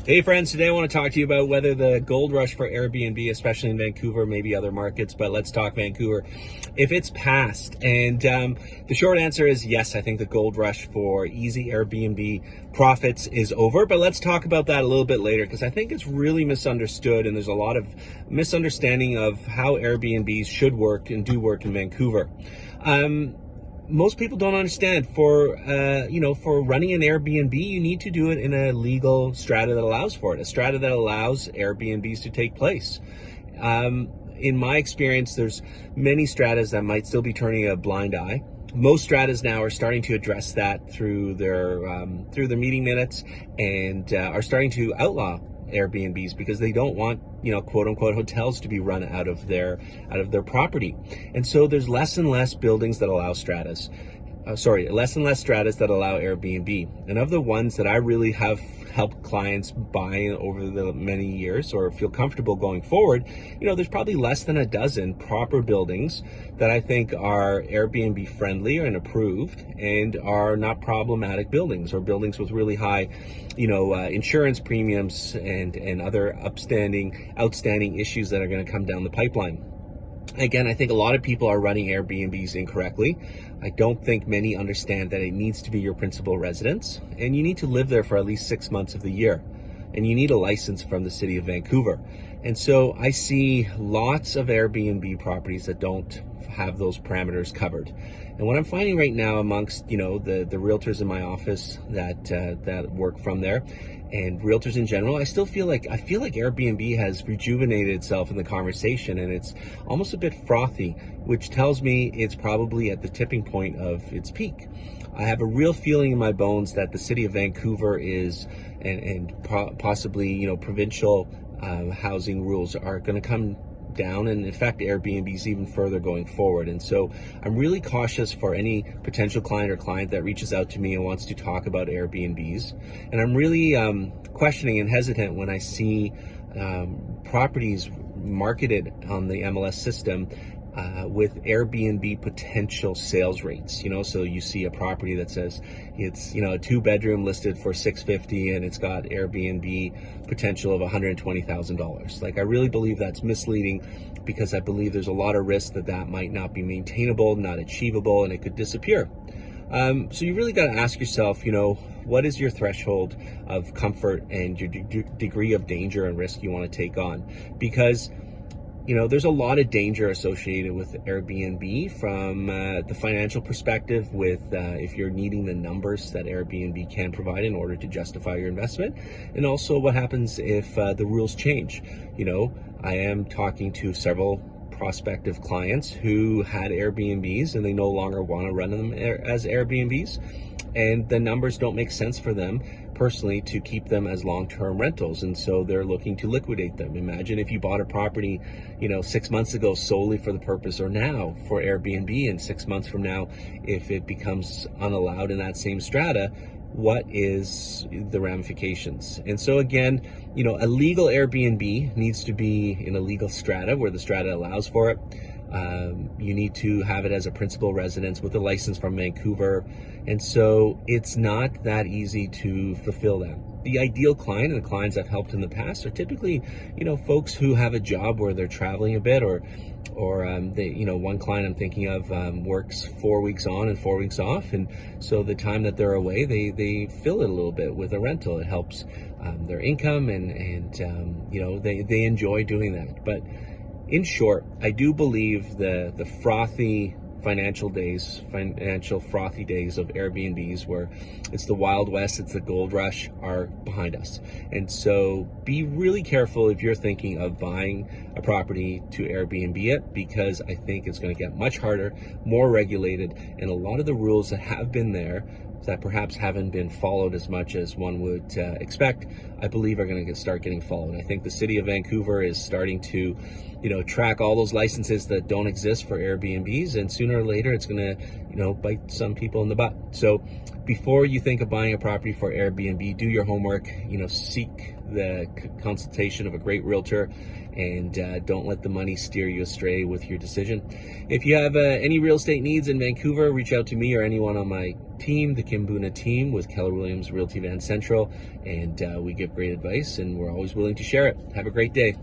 Hey friends, today I want to talk to you about whether the gold rush for Airbnb, especially in Vancouver, maybe other markets, but let's talk Vancouver, if it's past. And the short answer is yes, I think the gold rush for easy Airbnb profits is over, but let's talk about that a little bit later because I think it's really misunderstood and there's a lot of misunderstanding of how Airbnbs should work and do work in Vancouver. Most people don't understand for running an Airbnb, you need to do it in a legal strata that allows for it, a strata that allows Airbnbs to take place. In my experience, there's many stratas that might still be turning a blind eye. Most stratas now are starting to address that through their meeting minutes and are starting to outlaw Airbnbs because they don't want, quote unquote hotels to be run out of their property. And so there's less and less buildings that allow stratas. Less and less stratas that allow Airbnb. And of the ones that I really have helped clients buy over the many years or feel comfortable going forward, there's probably less than a dozen proper buildings that I think are Airbnb friendly and approved and are not problematic buildings or buildings with really high, insurance premiums and other outstanding issues that are going to come down the pipeline. Again, I think a lot of people are running Airbnbs incorrectly. I don't think many understand that it needs to be your principal residence and you need to live there for at least 6 months of the year. And you need a license from the city of Vancouver. And so I see lots of Airbnb properties that don't have those parameters covered. And what I'm finding right now amongst, the realtors in my office that work from there and realtors in general, I feel like Airbnb has rejuvenated itself in the conversation and it's almost a bit frothy, which tells me it's probably at the tipping point of its peak. I have a real feeling in my bones that the city of Vancouver is, and possibly, provincial housing rules are going to come down and affect Airbnbs even further going forward. And so I'm really cautious for any potential client or client that reaches out to me and wants to talk about Airbnbs. And I'm really questioning and hesitant when I see properties marketed on the MLS system with Airbnb potential sales rates. So you see a property that says it's, a 2-bedroom listed for $650 and it's got Airbnb potential of $120,000. Like, I really believe that's misleading because I believe there's a lot of risk that might not be maintainable, not achievable, and it could disappear. So you really got to ask yourself, what is your threshold of comfort and your degree of danger and risk you want to take on? Because there's a lot of danger associated with Airbnb from the financial perspective with if you're needing the numbers that Airbnb can provide in order to justify your investment. And also what happens if the rules change. I am talking to several prospective clients who had Airbnbs and they no longer want to run them as Airbnbs. And the numbers don't make sense for them personally to keep them as long-term rentals, and so they're looking to liquidate them. Imagine if you bought a property 6 months ago solely for the purpose, or now for Airbnb, and 6 months from now if it becomes unallowed in that same strata, what is the ramifications? And so again, a legal Airbnb needs to be in a legal strata where the strata allows for it. You need to have it as a principal residence with a license from Vancouver. And so it's not that easy to fulfill that. The ideal client and the clients I've helped in the past are typically, folks who have a job where they're traveling a bit or one client I'm thinking of works 4 weeks on and 4 weeks off. And so the time that they're away, they fill it a little bit with a rental. It helps their income and they enjoy doing that. But in short, I do believe the financial frothy days of Airbnbs where it's the Wild West, it's the gold rush, are behind us. And so be really careful if you're thinking of buying a property to Airbnb it, because I think it's going to get much harder, more regulated, and a lot of the rules that have been there that perhaps haven't been followed as much as one would expect, I believe are going to start getting followed. I think the city of Vancouver is starting to, track all those licenses that don't exist for Airbnbs, and sooner or later it's going to bite some people in the butt. So before you think of buying a property for Airbnb, do your homework, seek the consultation of a great realtor, and don't let the money steer you astray with your decision. If you have any real estate needs in Vancouver, reach out to me or anyone on my team, the Kimbuna team with Keller Williams Realty Van Central, and we give great advice, and we're always willing to share it. Have a great day.